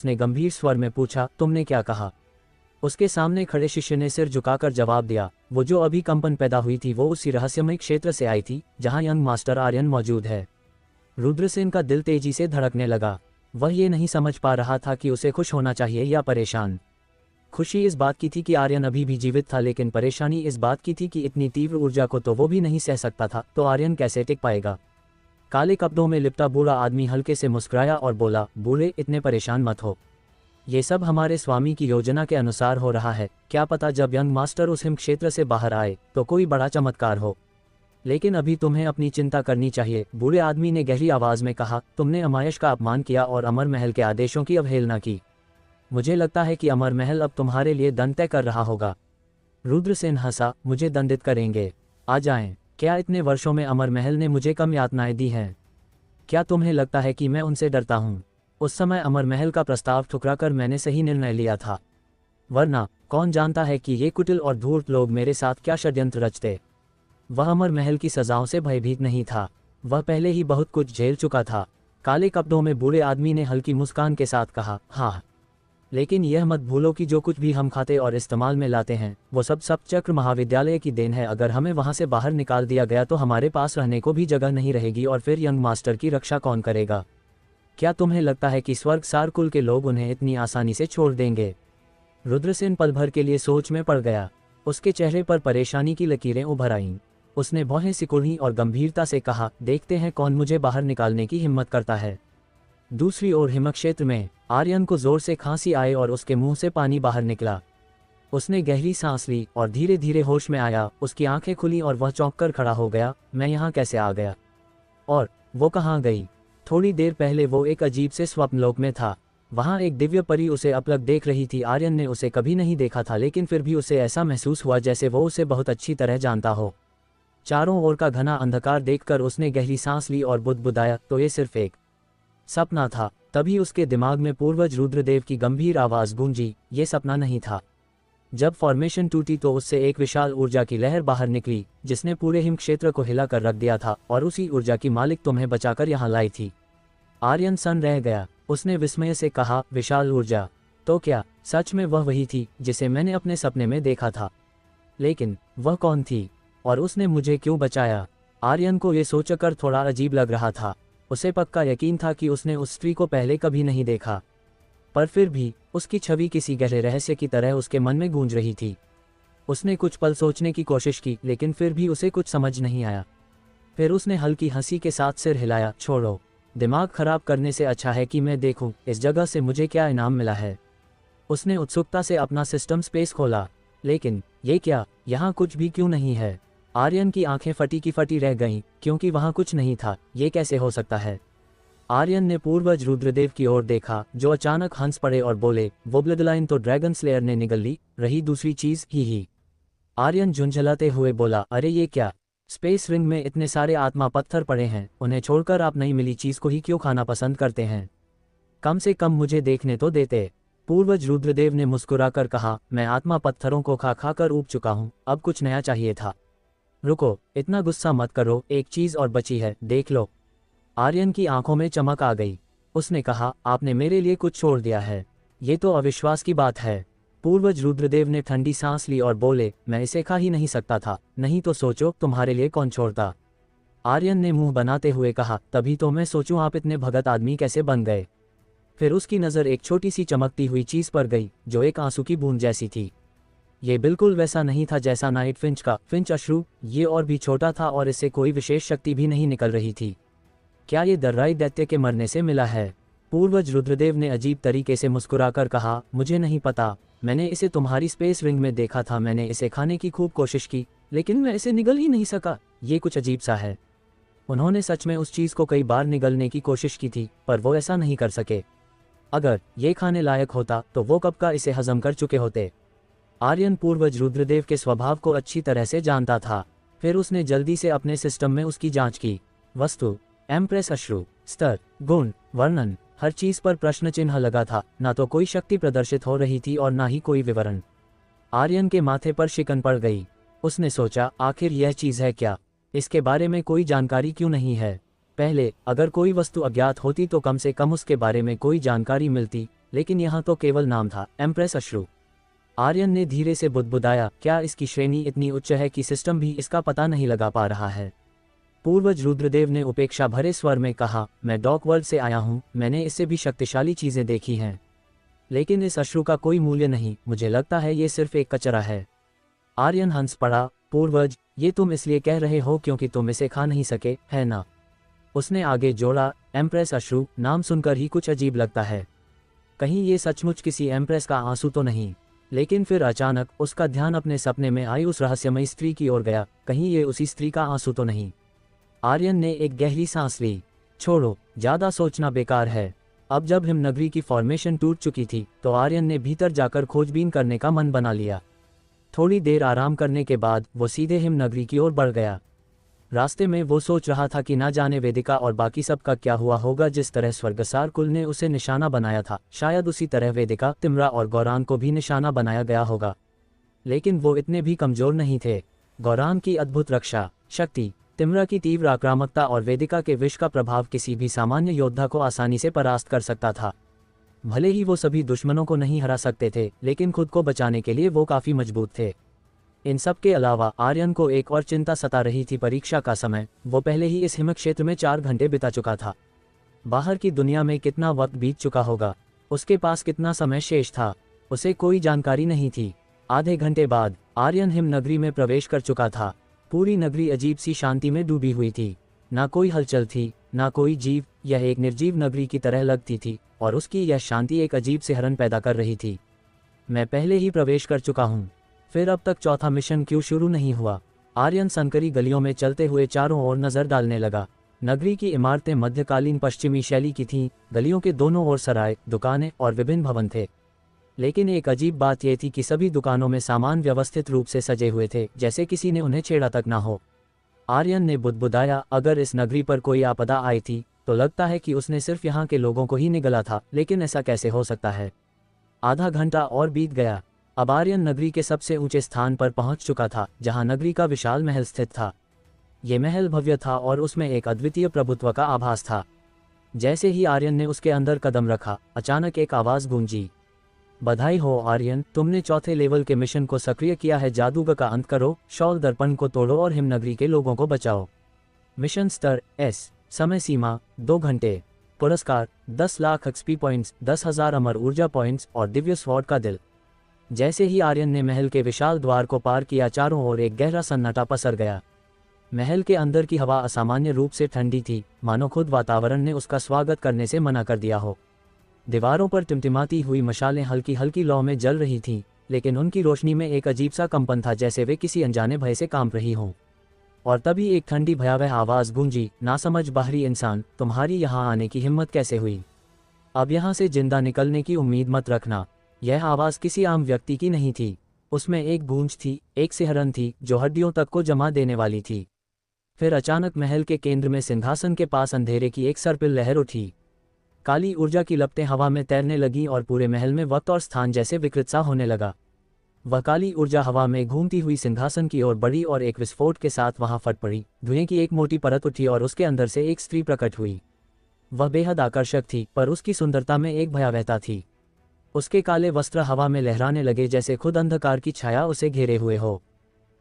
उसने गंभीर स्वर में पूछा, तुमने क्या कहा? उसके सामने खड़े शिष्य ने सिर झुकाकर जवाब दिया, वो जो अभी कंपन पैदा हुई थी वो उसी रहस्यमय क्षेत्र से आई थी जहां यंग मास्टर आर्यन मौजूद है। रुद्रसेन का दिल तेजी से धड़कने लगा। वह ये नहीं समझ पा रहा था कि उसे खुश होना चाहिए या परेशान। खुशी इस बात की थी कि आर्यन अभी भी जीवित था, लेकिन परेशानी इस बात की थी कि इतनी तीव्र ऊर्जा को तो वो भी नहीं सह सकता था, तो आर्यन कैसे टिक पाएगा। काले कपड़ों में लिपटा बूढ़ा आदमी हल्के से मुस्कुराया और बोला, बूढ़े, इतने परेशान मत हो। ये सब हमारे स्वामी की योजना के अनुसार हो रहा है। क्या पता जब यंग मास्टर उस हिम क्षेत्र से बाहर आए तो कोई बड़ा चमत्कार हो। लेकिन अभी तुम्हें अपनी चिंता करनी चाहिए। बूढ़े आदमी ने गहरी आवाज में कहा, तुमने अमायश का अपमान किया और अमर महल के आदेशों की अवहेलना की। मुझे लगता है कि अमर महल अब तुम्हारे लिए दंड तय कर रहा होगा। रुद्रसेन हंसा, मुझे दंडित करेंगे? आ जाएं। क्या इतने वर्षों में अमर महल ने मुझे कम यातनाएं दी हैं? क्या तुम्हें लगता है कि मैं उनसे डरता हूँ? उस समय अमर महल का प्रस्ताव ठुकराकर मैंने सही निर्णय लिया था, वरना कौन जानता है कि ये कुटिल और धूर्त लोग मेरे साथ क्या षड्यंत्र रचते। वह अमर महल की सजाओं से भयभीत नहीं था, वह पहले ही बहुत कुछ झेल चुका था। काले कपड़ों में बूढ़े आदमी ने हल्की मुस्कान के साथ कहा, हाँ, लेकिन यह मत भूलो कि जो कुछ भी हम खाते और इस्तेमाल में लाते हैं वो सब चक्र महाविद्यालय की देन है। अगर हमें वहां से बाहर निकाल दिया गया तो हमारे पास रहने को भी जगह नहीं रहेगी और फिर यंग मास्टर की रक्षा कौन करेगा? क्या तुम्हें लगता है कि स्वर्ग सार कुल के लोग उन्हें इतनी आसानी से छोड़ देंगे? रुद्रसेन पल भर के लिए सोच में पड़ गया। उसके चेहरे पर परेशानी की लकीरें उभर आईं। उसने भौहें सिकुड़ी और गंभीरता से कहा, देखते हैं कौन मुझे बाहर निकालने की हिम्मत करता है। दूसरी ओर हिमक क्षेत्र में आर्यन को जोर से खांसी आई और उसके मुंह से पानी बाहर निकला। उसने गहरी सांस ली और धीरे धीरे होश में आया। उसकी आंखें खुली और वह चौंक कर खड़ा हो गया, मैं यहाँ कैसे आ गया? और वो कहाँ गई? थोड़ी देर पहले वो एक अजीब से स्वप्नलोक में था। वहाँ एक दिव्य परी उसे अपलक देख रही थी। आर्यन ने उसे कभी नहीं देखा था, लेकिन फिर भी उसे ऐसा महसूस हुआ जैसे वो उसे बहुत अच्छी तरह जानता हो। चारों ओर का घना अंधकार देखकर उसने गहरी सांस ली और बुदबुदाया, तो ये सिर्फ एक सपना था। तभी उसके दिमाग में पूर्वज रुद्रदेव की गंभीर आवाज गूंजी, ये सपना नहीं था। जब फॉर्मेशन टूटी तो उससे एक विशाल ऊर्जा की लहर बाहर निकली जिसने पूरे हिम क्षेत्र को हिला कर रख दिया था, और उसी ऊर्जा की मालिक तुम्हें बचाकर यहाँ लाई थी। आर्यन सन रह गया। उसने विस्मय से कहा, विशाल ऊर्जा? तो क्या सच में वह वही थी जिसे मैंने अपने सपने में देखा था? लेकिन वह कौन थी और उसने मुझे क्यों बचाया? आर्यन को ये सोचकर थोड़ा अजीब लग रहा था। उसे पक्का यकीन था कि उसने उस स्त्री को पहले कभी नहीं देखा, पर फिर भी उसकी छवि किसी गहरे रहस्य की तरह उसके मन में गूंज रही थी। उसने कुछ पल सोचने की कोशिश की, लेकिन फिर भी उसे कुछ समझ नहीं आया। फिर उसने हल्की हंसी के साथ सिर हिलाया, छोड़ो, दिमाग खराब करने से अच्छा है कि मैं देखूं इस जगह से मुझे क्या इनाम मिला है। उसने उत्सुकता से अपना सिस्टम स्पेस खोला, लेकिन ये क्या, यहाँ कुछ भी क्यों नहीं है? आर्यन की आंखें फटी की फटी रह गईं, क्योंकि वहाँ कुछ नहीं था। ये कैसे हो सकता है? आर्यन ने पूर्वज रुद्रदेव की ओर देखा, जो अचानक हंस पड़े और बोले, वो ब्लड लाइन तो ड्रैगन स्लेयर ने निगल ली, रही दूसरी चीज ही। आर्यन झुंझलाते हुए बोला, अरे ये क्या? स्पेस रिंग में इतने सारे आत्मा पत्थर पड़े हैं, उन्हें छोड़कर आप नई मिली चीज को ही क्यों खाना पसंद करते हैं? कम से कम मुझे देखने तो देते। पूर्वज रुद्रदेव ने मुस्कुराकर कहा, मैं आत्मा पत्थरों को खा खा कर ऊब चुका हूँ, अब कुछ नया चाहिए था। रुको, इतना गुस्सा मत करो, एक चीज और बची है, देख लो। आर्यन की आंखों में चमक आ गई। उसने कहा, आपने मेरे लिए कुछ छोड़ दिया है? ये तो अविश्वास की बात है। पूर्वज रुद्रदेव ने ठंडी सांस ली और बोले, मैं इसे खा ही नहीं सकता था, नहीं तो सोचो तुम्हारे लिए कौन छोड़ता। आर्यन ने मुंह बनाते हुए कहा, तभी तो मैं सोचूं आप इतने भगत आदमी कैसे बन गए। फिर उसकी नज़र एक छोटी सी चमकती हुई चीज पर गई, जो एक आंसू की बूंद जैसी थी। ये बिल्कुल वैसा नहीं था जैसा नाइट फिंच का फिंच अश्रु, ये और भी छोटा था और इससे कोई विशेष शक्ति भी नहीं निकल रही थी। क्या ये दर्राई दैत्य के मरने से मिला है? पूर्वज रुद्रदेव ने अजीब तरीके से मुस्कुराकर कहा, मुझे नहीं पता, मैंने इसे तुम्हारी स्पेस रिंग में देखा था। मैंने इसे खाने की खूब कोशिश की, लेकिन मैं इसे निगल ही नहीं सका। ये कुछ अजीब सा है। उन्होंने सच में उस चीज को कई बार निगलने की कोशिश की थी, पर वो ऐसा नहीं कर सके। अगर ये खाने लायक होता तो वो कब का इसे हजम कर चुके होते। आर्यन पूर्वज रुद्रदेव के स्वभाव को अच्छी तरह से जानता था। फिर उसने जल्दी से अपने सिस्टम में उसकी जांच की। वस्तु, एम्प्रेस अश्रु, स्तर, गुण, वर्णन, हर चीज पर प्रश्न चिन्ह लगा था। ना तो कोई शक्ति प्रदर्शित हो रही थी और ना ही कोई विवरण। आर्यन के माथे पर शिकन पड़ गई। उसने सोचा, आखिर यह चीज है क्या? इसके बारे में कोई जानकारी क्यों नहीं है? पहले अगर कोई वस्तु अज्ञात होती तो कम से कम उसके बारे में कोई जानकारी मिलती, लेकिन यहाँ तो केवल नाम था, एम्प्रेस अश्रु। आर्यन ने धीरे से बुदबुदाया, क्या इसकी श्रेणी इतनी उच्च है कि सिस्टम भी इसका पता नहीं लगा पा रहा है? पूर्वज रुद्रदेव ने उपेक्षा भरे स्वर में कहा, मैं डॉक वर्ल्ड से आया हूँ, मैंने इससे भी शक्तिशाली चीजें देखी हैं, लेकिन इस अश्रु का कोई मूल्य नहीं, मुझे लगता है ये सिर्फ एक कचरा है। आर्यन हंस पड़ा, पूर्वज, ये तुम इसलिए कह रहे हो क्योंकि तुम इसे खा नहीं सके, है ना? उसने आगे जोड़ा, एम्प्रेस अश्रु, नाम सुनकर ही कुछ अजीब लगता है। कहीं ये सचमुच किसी एम्प्रेस का आंसू तो नहीं? लेकिन फिर अचानक उसका ध्यान अपने सपने में आई उस रहस्यमयी स्त्री की ओर गया, कहीं ये उसी स्त्री का आंसू तो नहीं? आर्यन ने एक गहरी सांस ली। छोड़ो, ज्यादा सोचना बेकार है। अब जब हिमनगरी की फॉर्मेशन टूट चुकी थी तो आर्यन ने भीतर जाकर खोजबीन करने का मन बना लिया। थोड़ी देर आराम करने के बाद वो सीधे हिमनगरी की ओर बढ़ गया। रास्ते में वो सोच रहा था कि ना जाने वेदिका और बाकी सब का क्या हुआ होगा। जिस तरह स्वर्गसार कुल ने उसे निशाना बनाया था, शायद उसी तरह वेदिका, तिम्रा और गौरान को भी निशाना बनाया गया होगा। लेकिन वो इतने भी कमजोर नहीं थे। गौरान की अद्भुत रक्षा शक्ति, तिम्रा की तीव्र आक्रामकता और वेदिका के विष का प्रभाव किसी भी सामान्य योद्धा को आसानी से परास्त कर सकता था। भले ही वो सभी दुश्मनों को नहीं हरा सकते थे, लेकिन खुद को बचाने के लिए वो काफी मजबूत थे। इन सब के अलावा आर्यन को एक और चिंता सता रही थी, परीक्षा का समय। वो पहले ही इस हिमक क्षेत्र में 4 घंटे बिता चुका था। बाहर की दुनिया में कितना वक्त बीत चुका होगा, उसके पास कितना समय शेष था, उसे कोई जानकारी नहीं थी। आधे घंटे बाद आर्यन हिमनगरी में प्रवेश कर चुका था। पूरी नगरी अजीब सी शांति में डूबी हुई थी। ना कोई हलचल थी, ना कोई जीव। यह एक निर्जीव नगरी की तरह लगती थी और उसकी यह शांति एक अजीब सिहरन पैदा कर रही थी। मैं पहले ही प्रवेश कर चुका हूँ, फिर अब तक चौथा मिशन क्यों शुरू नहीं हुआ? आर्यन संकरी गलियों में चलते हुए चारों ओर नजर डालने लगा। नगरी की इमारतें मध्यकालीन पश्चिमी शैली की थीं। गलियों के दोनों ओर सराय, दुकानें और विभिन्न भवन थे। लेकिन एक अजीब बात यह थी कि सभी दुकानों में सामान व्यवस्थित रूप से सजे हुए थे, जैसे किसी ने उन्हें छेड़ा तक ना हो। आर्यन ने बुदबुदाया, अगर इस नगरी पर कोई आपदा आई थी तो लगता है कि उसने सिर्फ यहाँ के लोगों को ही निगला था, लेकिन ऐसा कैसे हो सकता है? आधा घंटा और बीत गया। अब आर्यन नगरी के सबसे ऊंचे स्थान पर पहुंच चुका था, जहां नगरी का विशाल महल स्थित था। ये महल भव्य था और उसमें एक अद्वितीय प्रभुत्व का आभास था। जैसे ही आर्यन ने उसके अंदर कदम रखा, अचानक एक आवाज गूंजी, बधाई हो आर्यन, तुमने चौथे लेवल के मिशन को सक्रिय किया है। जादूगर का अंत करो, शॉल दर्पण को तोड़ो और हिमनगरी के लोगों को बचाओ। मिशन स्तर एस, समय सीमा 2 घंटे, पुरस्कार 10 लाख एक्सपी पॉइंट्स, 10,000 अमर ऊर्जा पॉइंट्स और दिव्य स्वॉर्ड का दिल। जैसे ही आर्यन ने महल के विशाल द्वार को पार किया, चारों ओर एक गहरा सन्नाटा पसर गया। महल के अंदर की हवा असामान्य रूप से ठंडी थी, मानो खुद वातावरण ने उसका स्वागत करने से मना कर दिया हो। दीवारों पर टिमटिमाती हुई मशालें हल्की हल्की लौ में जल रही थीं, लेकिन उनकी रोशनी में एक अजीब सा कंपन था, जैसे वे किसी अनजाने भय से कांप रही हों। और तभी एक ठंडी भयावह आवाज गूंजी, नासमझ बाहरी इंसान, तुम्हारी यहाँ आने की हिम्मत कैसे हुई? अब यहाँ से जिंदा निकलने की उम्मीद मत रखना। यह आवाज किसी आम व्यक्ति की नहीं थी। उसमें एक गूंज थी, एक सिहरन थी जो हड्डियों तक को जमा देने वाली थी। फिर अचानक महल के केंद्र में सिंहासन के पास अंधेरे की एक सर्पिल लहर उठी। काली ऊर्जा की लपटें हवा में तैरने लगीं और पूरे महल में वक्त और स्थान जैसे विकृत सा होने लगा। वह काली ऊर्जा हवा में घूमती हुई सिंहासन की ओर बढ़ी और एक विस्फोट के साथ वहां फट पड़ी। धुएं की एक मोटी परत उठी और उसके अंदर से एक स्त्री प्रकट हुई। वह बेहद आकर्षक थी, पर उसकी सुंदरता में एक भयावहता थी। उसके काले वस्त्र हवा में लहराने लगे, जैसे खुद अंधकार की छाया उसे घेरे हुए हो।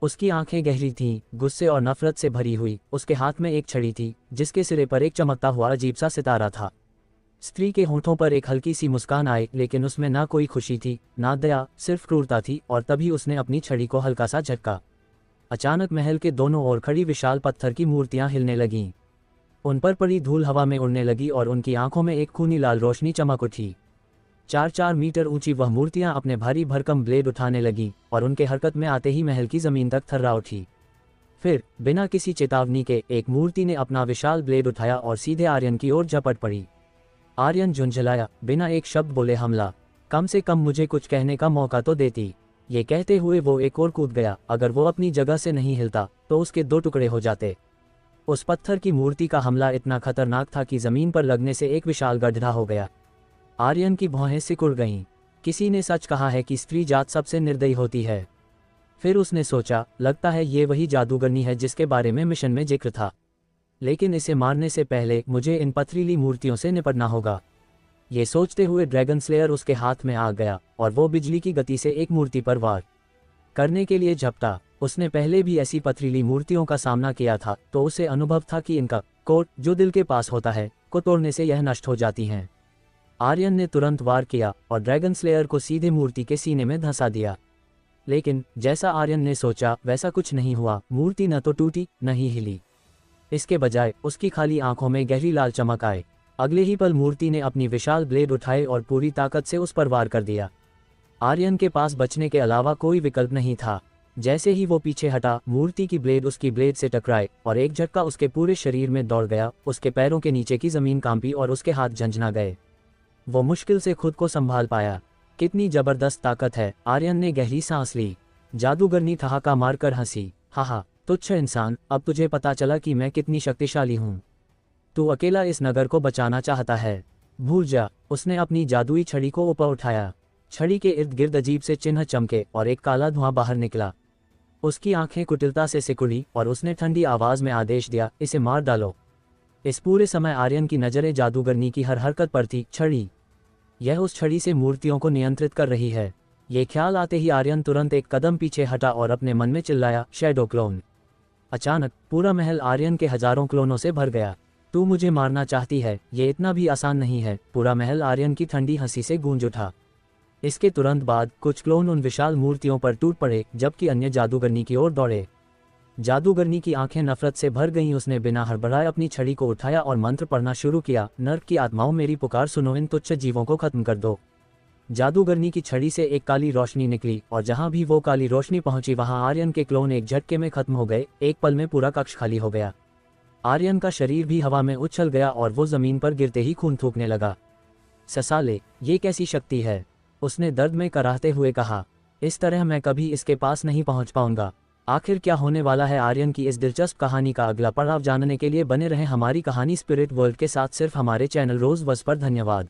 उसकी आंखें गहरी थीं, गुस्से और नफरत से भरी हुई। उसके हाथ में एक छड़ी थी, जिसके सिरे पर एक चमकता हुआ अजीब सा सितारा था। स्त्री के होंठों पर एक हल्की सी मुस्कान आई, लेकिन उसमें ना कोई खुशी थी, ना दया, सिर्फ क्रूरता थी। और तभी उसने अपनी छड़ी को हल्का सा झटका। अचानक महल के दोनों ओर खड़ी विशाल पत्थर की मूर्तियां हिलने लगीं। उन पर पड़ी धूल हवा में उड़ने लगी और उनकी आंखों में एक खूनी लाल रोशनी चमक उठी। 4-4 मीटर ऊंची वह मूर्तियां अपने भारी भरकम ब्लेड उठाने लगीं और उनके हरकत में आते ही महल की जमीन तक थर्रा उठी। फिर बिना किसी चेतावनी के एक मूर्ति ने अपना विशाल ब्लेड उठाया और सीधे आर्यन की ओर झपट पड़ी। आर्यन झुंझलाया, बिना एक शब्द बोले हमला। कम से कम मुझे कुछ कहने का मौका तो देती। ये कहते हुए वो एक और कूद गया। अगर वो अपनी जगह से नहीं हिलता तो उसके 2 टुकड़े हो जाते। उस पत्थर की मूर्ति का हमला इतना खतरनाक था कि जमीन पर लगने से एक विशाल गड्ढा हो गया। आर्यन की भौहें सिकुड़ गईं। किसी ने सच कहा है कि स्त्री जात सबसे निर्दयी होती है। फिर उसने सोचा, लगता है ये वही जादूगरनी है जिसके बारे में मिशन में जिक्र था। लेकिन इसे मारने से पहले मुझे इन पथरीली मूर्तियों से निपटना होगा। ये सोचते हुए ड्रैगन स्लेयर उसके हाथ में आ गया और वो बिजली की गति से एक मूर्ति पर वार करने के लिए झपटा। उसने पहले भी ऐसी पथरीली मूर्तियों का सामना किया था, तो उसे अनुभव था कि इनका कोट जो दिल के पास होता है को तोड़ने से यह नष्ट हो जाती हैं। आर्यन ने तुरंत वार किया और ड्रैगन स्लेयर को सीधे मूर्ति के सीने में धंसा दिया। लेकिन जैसा आर्यन ने सोचा वैसा कुछ नहीं हुआ। मूर्ति न तो टूटी न ही हिली। इसके बजाय उसकी खाली आंखों में गहरी लाल चमक आए। अगले ही पल मूर्ति ने अपनी विशाल ब्लेड उठाए और पूरी ताकत से उस पर वार कर दिया। आर्यन के पास बचने के अलावा कोई विकल्प नहीं था। जैसे ही वो पीछे हटा, मूर्ति की ब्लेड उसकी ब्लेड से टकराए और एक झटका उसके पूरे शरीर में दौड़ गया। उसके पैरों के नीचे की जमीन कांपी और उसके हाथ झंझना गए। वो मुश्किल से खुद को संभाल पाया। कितनी जबरदस्त ताकत है। आर्यन ने गहरी सांस ली। जादूगरनी ठहाका मारकर हंसी। हाहा, तुच्छ इंसान, अब तुझे पता चला कि मैं कितनी शक्तिशाली हूँ। तू अकेला इस नगर को बचाना चाहता है, भूल जा। उसने अपनी जादुई छड़ी को ऊपर उठाया। छड़ी के इर्द गिर्द अजीब से चिन्ह चमके और एक काला धुआं बाहर निकला। उसकी आंखें कुटिलता से सिकुड़ी और उसने ठंडी आवाज में आदेश दिया, इसे मार डालो। इस पूरे समय आर्यन की नजरें जादूगरनी की हर हरकत पर थी। छड़ी, यह उस छड़ी से मूर्तियों को नियंत्रित कर रही है। ये ख्याल आते ही आर्यन तुरंत एक कदम पीछे हटा और अपने मन में चिल्लाया, शैडो क्लोन। अचानक पूरा महल आर्यन के हजारों क्लोनों से भर गया। तू मुझे मारना चाहती है, ये इतना भी आसान नहीं है। पूरा महल आर्यन की ठंडी हंसी से गूंज उठा। इसके तुरंत बाद कुछ क्लोन उन विशाल मूर्तियों पर टूट पड़े, जबकि अन्य जादूगरनी की ओर दौड़े। जादूगरनी की आंखें नफरत से भर गईं। उसने बिना हड़बड़ाए अपनी छड़ी को उठाया और मंत्र पढ़ना शुरू किया, नर्क की आत्माओं मेरी पुकार सुनो, इन तुच्छ जीवों को खत्म कर दो। जादूगरनी की छड़ी से एक काली रोशनी निकली और जहां भी वो काली रोशनी पहुंची वहां आर्यन के क्लोन एक झटके में खत्म हो गए। एक पल में पूरा कक्ष खाली हो गया। आर्यन का शरीर भी हवा में उछल गया और वो जमीन पर गिरते ही खून थूकने लगा। ससाले, ये कैसी शक्ति है? उसने दर्द में कराहते हुए कहा। इस तरह मैं कभी इसके पास नहीं पहुंच पाऊंगा। आखिर क्या होने वाला है? आर्यन की इस दिलचस्प कहानी का अगला पड़ाव जानने के लिए बने रहें हमारी कहानी स्पिरिट वर्ल्ड के साथ सिर्फ हमारे चैनल रोज बस पर। धन्यवाद।